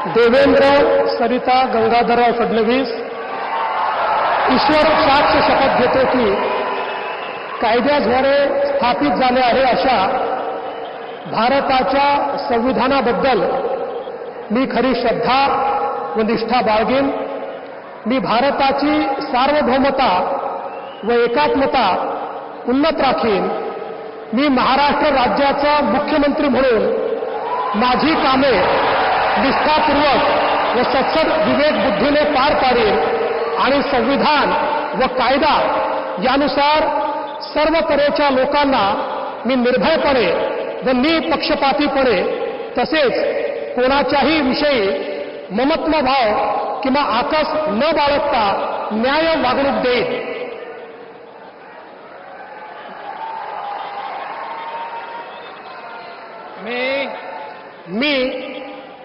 देवेंद्र सरिता गंगाधरराव फडणवीस ईश्वर साक्ष शपथ घेतो की कायद्याद्वारे स्थापित झाले आहे अशा भारताच्या संविधानाबद्दल मी खरी श्रद्धा व निष्ठा बाळगेन। मी भारताची सार्वभौमता व एकात्मता उन्नत राखीन। मी महाराष्ट्र राज्याचा मुख्यमंत्री म्हणून माझी कामे निष्ठापूर्वक व सत्सद विवेक बुद्धीने पार पाडेन आणि संविधान व कायदा यानुसार सर्व तऱ्हेच्या लोकांना मी निर्भयपणे व निपक्षपातीपणे तसेच कोणाच्याही विषयी ममत्वभाव किंवा आकस न बाळगता न्याय वागणूक देईन। मी